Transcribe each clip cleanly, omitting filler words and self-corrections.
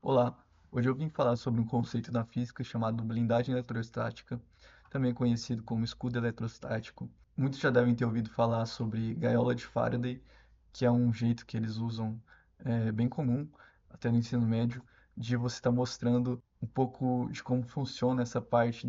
Olá, hoje eu vim falar sobre um conceito da física chamado blindagem eletrostática, também conhecido como escudo eletrostático. Muitos já devem ter ouvido falar sobre gaiola de Faraday, que é um jeito que eles usam, bem comum, até no ensino médio, de você estar mostrando um pouco de como funciona essa parte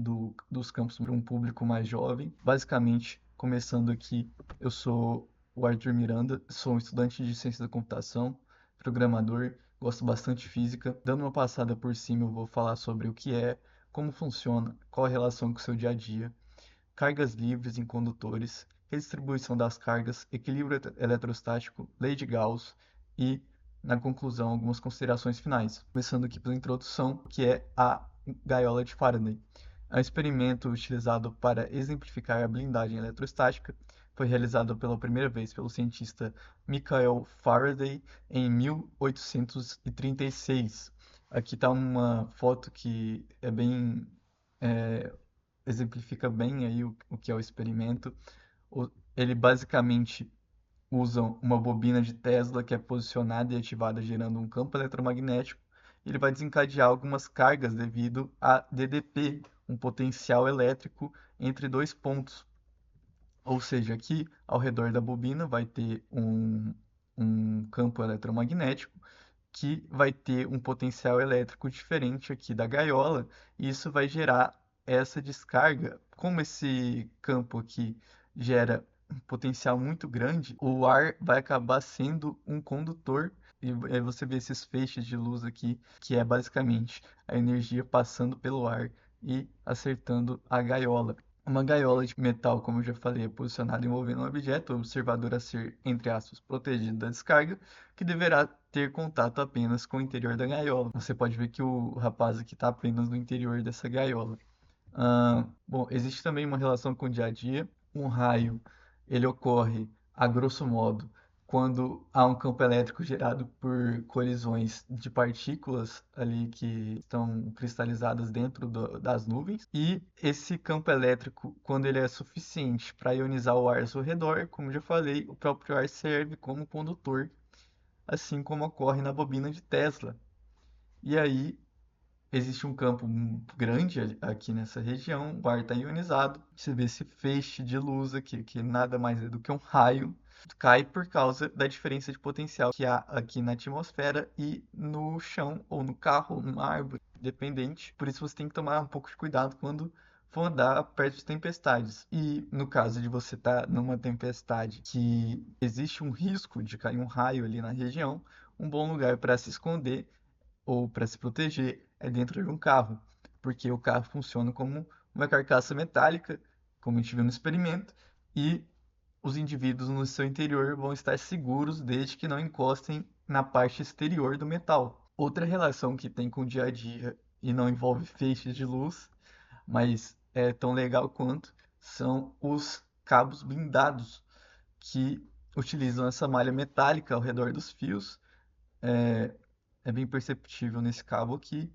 dos campos para um público mais jovem. Basicamente, começando aqui, eu sou o Arthur Miranda, sou um estudante de ciência da computação, programador, gosto bastante de física. Dando uma passada por cima, eu vou falar sobre o que é, como funciona, qual a relação com o seu dia a dia, cargas livres em condutores, redistribuição das cargas, equilíbrio eletrostático, lei de Gauss e, na conclusão, algumas considerações finais. Começando aqui pela introdução, que é a gaiola de Faraday. É um experimento utilizado para exemplificar a blindagem eletrostática. Foi realizado pela primeira vez pelo cientista Michael Faraday em 1836. Aqui está uma foto que é bem exemplifica bem aí o que é o experimento. Ele basicamente usa uma bobina de Tesla que é posicionada e ativada gerando um campo eletromagnético. Ele vai desencadear algumas cargas devido a DDP, um potencial elétrico entre dois pontos. Ou seja, aqui ao redor da bobina vai ter um campo eletromagnético que vai ter um potencial elétrico diferente aqui da gaiola, e isso vai gerar essa descarga. Como esse campo aqui gera um potencial muito grande, o ar vai acabar sendo um condutor. E aí você vê esses feixes de luz aqui, que é basicamente a energia passando pelo ar e acertando a gaiola. Uma gaiola de metal, como eu já falei, é posicionada envolvendo um objeto, o observador a ser, entre aspas, protegido da descarga, que deverá ter contato apenas com o interior da gaiola. Você pode ver que o rapaz aqui está apenas no interior dessa gaiola. Bom, existe também uma relação com o dia a dia. Um raio, ele ocorre, a grosso modo, quando há um campo elétrico gerado por colisões de partículas ali que estão cristalizadas dentro das nuvens. E esse campo elétrico, quando ele é suficiente para ionizar o ar ao seu redor, como já falei, o próprio ar serve como condutor, assim como ocorre na bobina de Tesla. E aí existe um campo grande aqui nessa região, o ar está ionizado. Você vê esse feixe de luz aqui, que nada mais é do que um raio, cai por causa da diferença de potencial que há aqui na atmosfera e no chão, ou no carro, ou numa árvore, dependente. Por isso você tem que tomar um pouco de cuidado quando for andar perto de tempestades. E no caso de você estar numa tempestade que existe um risco de cair um raio ali na região, um bom lugar para se esconder ou para se proteger é dentro de um carro, porque o carro funciona como uma carcaça metálica, como a gente viu no experimento, e os indivíduos no seu interior vão estar seguros desde que não encostem na parte exterior do metal. Outra relação que tem com o dia a dia e não envolve feixes de luz, mas é tão legal quanto, são os cabos blindados que utilizam essa malha metálica ao redor dos fios. É bem perceptível nesse cabo aqui,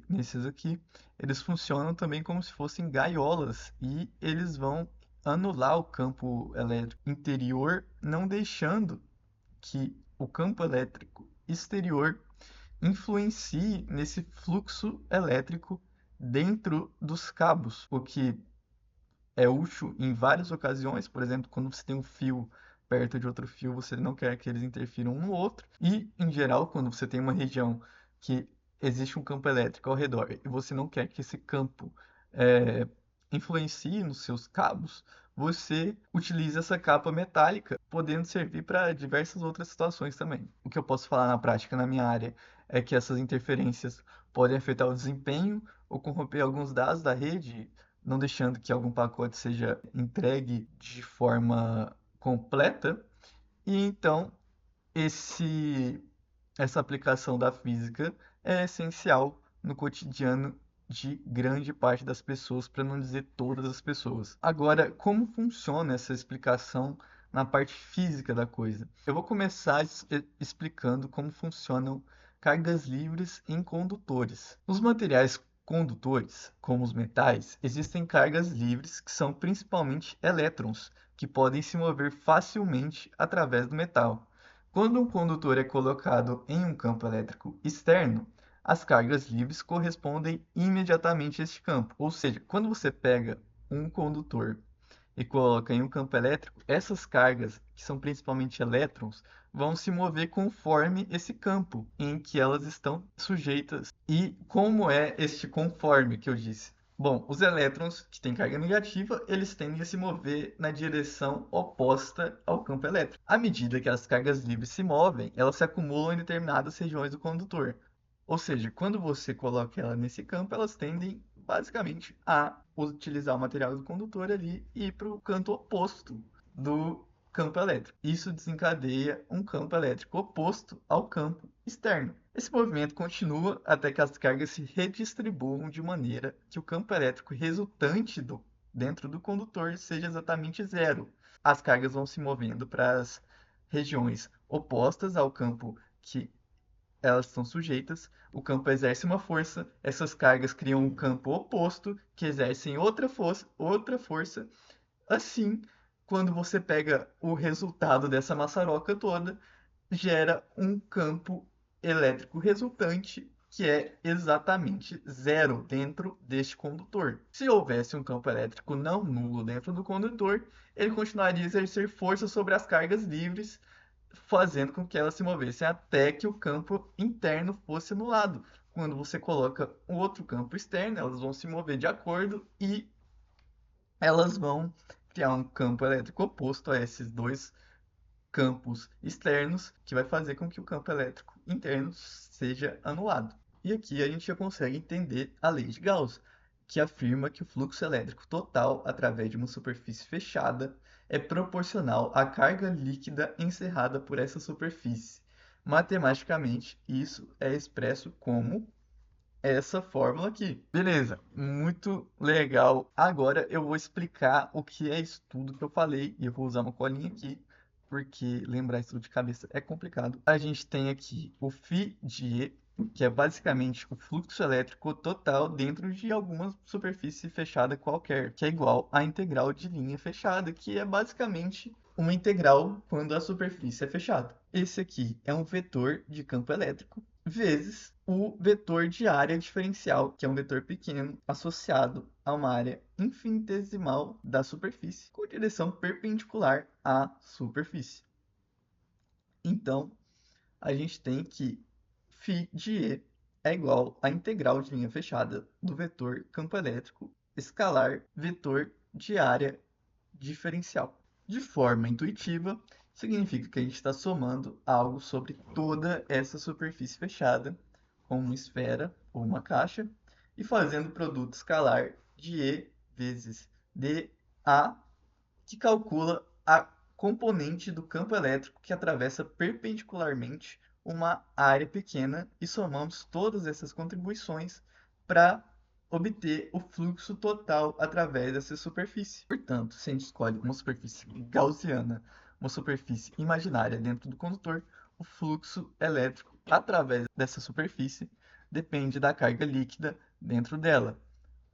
nesses aqui. Eles funcionam também como se fossem gaiolas e eles vão anular o campo elétrico interior, não deixando que o campo elétrico exterior influencie nesse fluxo elétrico dentro dos cabos, o que é útil em várias ocasiões. Por exemplo, quando você tem um fio perto de outro fio, você não quer que eles interfiram um no outro. E, em geral, quando você tem uma região que existe um campo elétrico ao redor e você não quer que esse campo é, influencie nos seus cabos, você utiliza essa capa metálica, podendo servir para diversas outras situações também. O que eu posso falar na prática na minha área é que essas interferências podem afetar o desempenho ou corromper alguns dados da rede, não deixando que algum pacote seja entregue de forma completa. E então, esse, essa aplicação da física é essencial no cotidiano de grande parte das pessoas, para não dizer todas as pessoas. Agora, como funciona essa explicação na parte física da coisa? Eu vou começar explicando como funcionam cargas livres em condutores. Os materiais condutores, como os metais, existem cargas livres que são principalmente elétrons, que podem se mover facilmente através do metal. Quando um condutor é colocado em um campo elétrico externo, as cargas livres correspondem imediatamente a este campo. Ou seja, quando você pega um condutor e coloca em um campo elétrico, essas cargas, que são principalmente elétrons, vão se mover conforme esse campo em que elas estão sujeitas. E como é este conforme que eu disse? Bom, os elétrons que têm carga negativa, eles tendem a se mover na direção oposta ao campo elétrico. À medida que as cargas livres se movem, elas se acumulam em determinadas regiões do condutor. Ou seja, quando você coloca ela nesse campo, elas tendem basicamente a utilizar o material do condutor ali e ir para o canto oposto do campo elétrico. Isso desencadeia um campo elétrico oposto ao campo externo. Esse movimento continua até que as cargas se redistribuam de maneira que o campo elétrico resultante dentro do condutor seja exatamente zero. As cargas vão se movendo para as regiões opostas ao campo que elas estão sujeitas, o campo exerce uma força, essas cargas criam um campo oposto, que exercem outra força. Assim, quando você pega o resultado dessa maçaroca toda, gera um campo elétrico resultante que é exatamente zero dentro deste condutor. Se houvesse um campo elétrico não nulo dentro do condutor, ele continuaria a exercer força sobre as cargas livres, fazendo com que elas se movessem até que o campo interno fosse anulado. Quando você coloca um outro campo externo, elas vão se mover de acordo e elas vão criar um campo elétrico oposto a esses dois campos externos, que vai fazer com que o campo elétrico interno seja anulado. E aqui a gente já consegue entender a lei de Gauss, que afirma que o fluxo elétrico total através de uma superfície fechada é proporcional à carga líquida encerrada por essa superfície. Matematicamente, isso é expresso como essa fórmula aqui. Beleza, muito legal. Agora eu vou explicar o que é isso tudo que eu falei e eu vou usar uma colinha aqui, porque lembrar isso tudo de cabeça é complicado. A gente tem aqui o φ de E, que é basicamente o fluxo elétrico total dentro de alguma superfície fechada qualquer, que é igual à integral de linha fechada, que é basicamente uma integral quando a superfície é fechada. Esse aqui é um vetor de campo elétrico vezes o vetor de área diferencial, que é um vetor pequeno associado a uma área infinitesimal da superfície, com direção perpendicular à superfície. Então, a gente tem que φ de E é igual à integral de linha fechada do vetor campo elétrico escalar vetor de área diferencial. De forma intuitiva, significa que a gente está somando algo sobre toda essa superfície fechada, como uma esfera ou uma caixa, e fazendo o produto escalar de E vezes dA, que calcula a componente do campo elétrico que atravessa perpendicularmente uma área pequena e somamos todas essas contribuições para obter o fluxo total através dessa superfície. Portanto, se a gente escolhe uma superfície gaussiana, uma superfície imaginária dentro do condutor, o fluxo elétrico através dessa superfície depende da carga líquida dentro dela.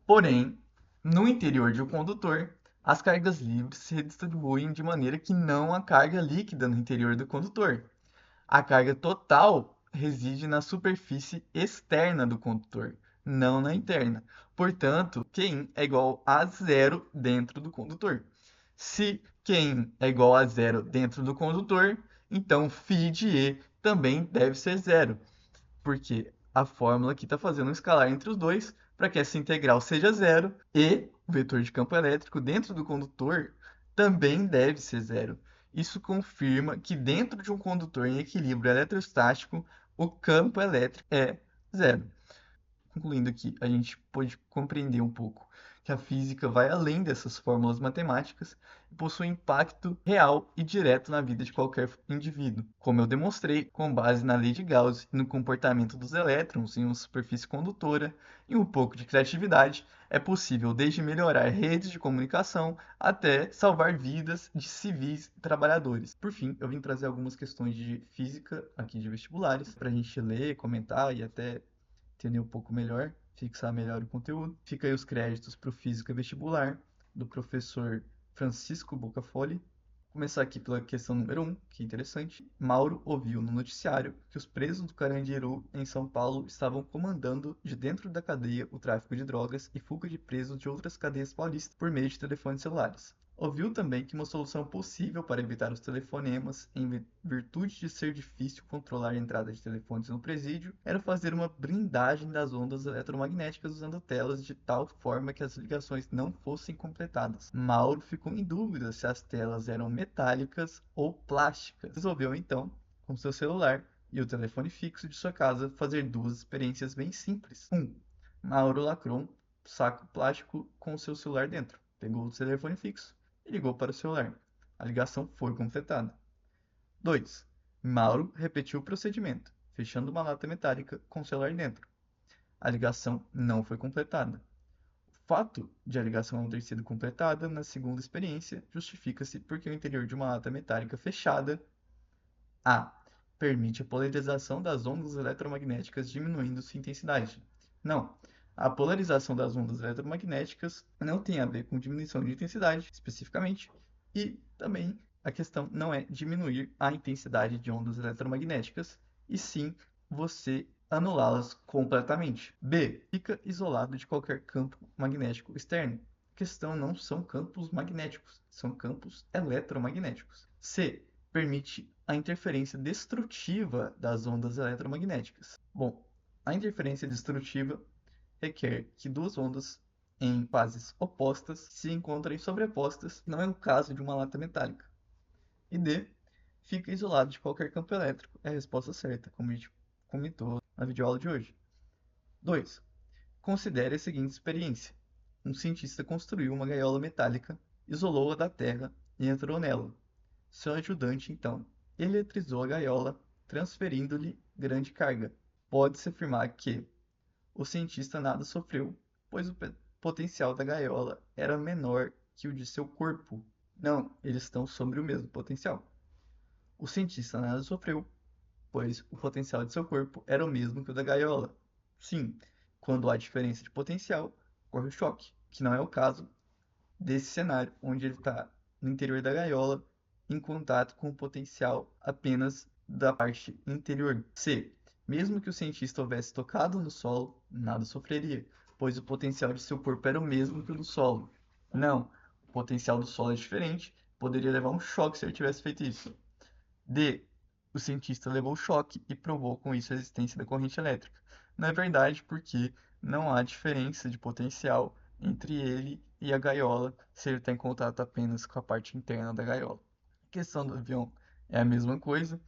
Porém, no interior de um condutor, as cargas livres se redistribuem de maneira que não há carga líquida no interior do condutor. A carga total reside na superfície externa do condutor, não na interna. Portanto, Qin é igual a zero dentro do condutor. Se Qin é igual a zero dentro do condutor, então φ de E também deve ser zero, porque a fórmula aqui está fazendo um escalar entre os dois para que essa integral seja zero e o vetor de campo elétrico dentro do condutor também deve ser zero. Isso confirma que dentro de um condutor em equilíbrio eletrostático, o campo elétrico é zero. Concluindo aqui, a gente pode compreender um pouco que a física vai além dessas fórmulas matemáticas e possui impacto real e direto na vida de qualquer indivíduo, como eu demonstrei com base na lei de Gauss e no comportamento dos elétrons em uma superfície condutora, e um pouco de criatividade é possível desde melhorar redes de comunicação até salvar vidas de civis e trabalhadores. Por fim, eu vim trazer algumas questões de física aqui de vestibulares para a gente ler, comentar e até entender um pouco melhor, fixar melhor o conteúdo. Fica aí os créditos para o Física Vestibular, do professor Francisco Bocafoli. Começar aqui pela questão número 1, que é interessante. Mauro ouviu no noticiário que os presos do Carandiru, em São Paulo, estavam comandando de dentro da cadeia o tráfico de drogas e fuga de presos de outras cadeias paulistas por meio de telefones celulares. Ouviu também que uma solução possível para evitar os telefonemas, em virtude de ser difícil controlar a entrada de telefones no presídio, era fazer uma blindagem das ondas eletromagnéticas usando telas de tal forma que as ligações não fossem completadas. Mauro ficou em dúvida se as telas eram metálicas ou plásticas. Resolveu então, com seu celular e o telefone fixo de sua casa, fazer duas experiências bem simples. 1. Mauro lacrou um saco plástico com o seu celular dentro. Pegou o telefone fixo e ligou para o celular. A ligação foi completada. 2. Mauro repetiu o procedimento, fechando uma lata metálica com o celular dentro. A ligação não foi completada. O fato de a ligação não ter sido completada na segunda experiência justifica-se porque o interior de uma lata metálica fechada A. Permite a polarização das ondas eletromagnéticas diminuindo sua intensidade. Não. A polarização das ondas eletromagnéticas não tem a ver com diminuição de intensidade, especificamente, e também a questão não é diminuir a intensidade de ondas eletromagnéticas, e sim você anulá-las completamente. B. Fica isolado de qualquer campo magnético externo. A questão não são campos magnéticos, são campos eletromagnéticos. C. Permite a interferência destrutiva das ondas eletromagnéticas. Bom, a interferência destrutiva requer que duas ondas em fases opostas se encontrem sobrepostas, não é o caso de uma lata metálica. E D. Fica isolado de qualquer campo elétrico. É a resposta certa, como a gente comentou na videoaula de hoje. 2. Considere a seguinte experiência. Um cientista construiu uma gaiola metálica, isolou-a da terra e entrou nela. Seu ajudante, então, eletrizou a gaiola, transferindo-lhe grande carga. Pode-se afirmar que o cientista nada sofreu, pois o potencial da gaiola era menor que o de seu corpo. Não, eles estão sobre o mesmo potencial. O cientista nada sofreu, pois o potencial de seu corpo era o mesmo que o da gaiola. Sim, quando há diferença de potencial, ocorre o choque, que não é o caso desse cenário, onde ele está no interior da gaiola, em contato com o potencial apenas da parte interior. C. Mesmo que o cientista houvesse tocado no solo, nada sofreria, pois o potencial de seu corpo era o mesmo que o do solo. Não, o potencial do solo é diferente, poderia levar um choque se ele tivesse feito isso. D. O cientista levou choque e provou com isso a existência da corrente elétrica. Não é verdade, porque não há diferença de potencial entre ele e a gaiola se ele está em contato apenas com a parte interna da gaiola. A questão do avião é a mesma coisa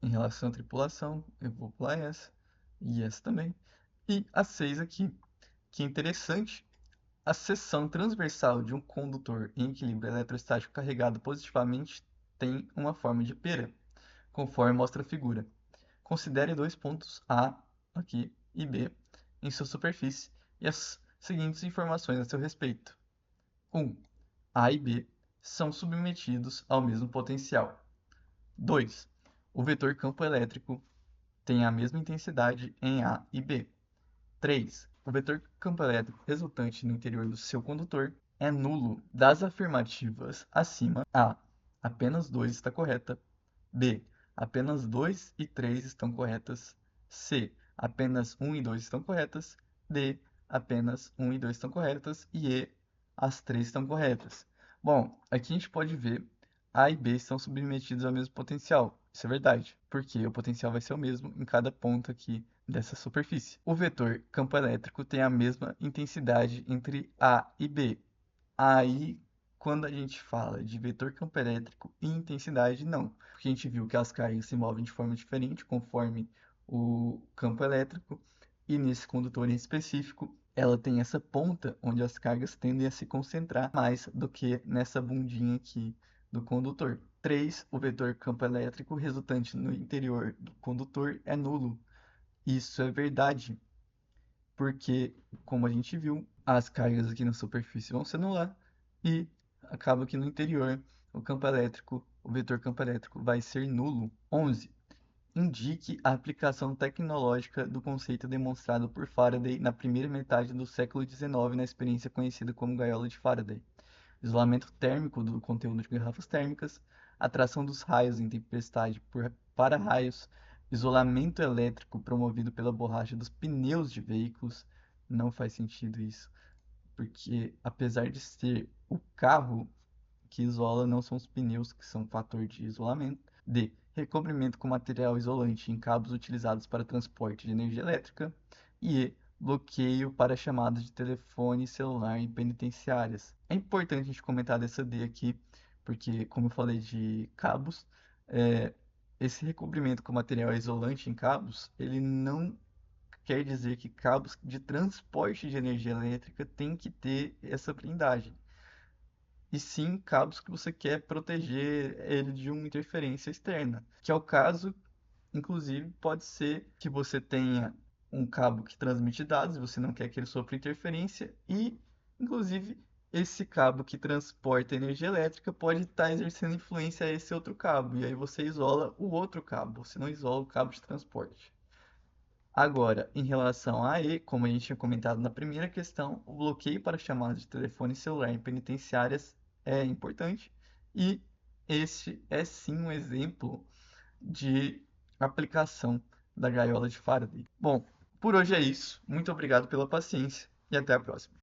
em relação à tripulação. Eu vou pular essa e essa também. E a 6 aqui, que é interessante. A seção transversal de um condutor em equilíbrio eletrostático carregado positivamente tem uma forma de pera, conforme mostra a figura. Considere dois pontos A aqui e B em sua superfície e as seguintes informações a seu respeito. 1. A e B são submetidos ao mesmo potencial. 2. O vetor campo elétrico tem a mesma intensidade em A e B. 3. O vetor campo elétrico resultante no interior do seu condutor é nulo. Das afirmativas acima, A. Apenas 2 está correta. B. Apenas 2 e 3 estão corretas. C. Apenas 1 e 2 estão corretas. D. Apenas 1 e 2 estão corretas. E E. As 3 estão corretas. Bom, aqui a gente pode ver A e B estão submetidos ao mesmo potencial. Isso é verdade, porque o potencial vai ser o mesmo em cada ponto aqui dessa superfície. O vetor campo elétrico tem a mesma intensidade entre A e B. Aí, quando a gente fala de vetor campo elétrico e intensidade, não. Porque a gente viu que as cargas se movem de forma diferente conforme o campo elétrico. E nesse condutor em específico, ela tem essa ponta onde as cargas tendem a se concentrar mais do que nessa bundinha aqui do condutor. 3. O vetor campo elétrico resultante no interior do condutor é nulo. Isso é verdade, porque, como a gente viu, as cargas aqui na superfície vão se anular e acaba que no interior o campo elétrico, o vetor campo elétrico vai ser nulo. 11. Indique a aplicação tecnológica do conceito demonstrado por Faraday na primeira metade do século XIX na experiência conhecida como gaiola de Faraday. isolamento térmico do conteúdo de garrafas térmicas, atração dos raios em tempestade por para-raios, isolamento elétrico promovido pela borracha dos pneus de veículos. Não faz sentido isso, porque apesar de ser o carro que isola, não são os pneus que são fator de isolamento. D. Recobrimento com material isolante em cabos utilizados para transporte de energia elétrica. E E. Bloqueio para chamadas de telefone celular em penitenciárias. É importante a gente comentar dessa D aqui, porque, como eu falei de cabos, é, esse recobrimento com material isolante em cabos, ele não quer dizer que cabos de transporte de energia elétrica têm que ter essa blindagem, e sim cabos que você quer proteger ele de uma interferência externa, que é o caso, inclusive, pode ser que você tenha um cabo que transmite dados, você não quer que ele sofra interferência, e, inclusive, esse cabo que transporta energia elétrica pode estar exercendo influência a esse outro cabo, e aí você isola o outro cabo, você não isola o cabo de transporte. Agora, em relação a E, como a gente tinha comentado na primeira questão, o bloqueio para chamadas de telefone celular em penitenciárias é importante, e este é sim um exemplo de aplicação da gaiola de Faraday. Bom, por hoje é isso. Muito obrigado pela paciência e até a próxima.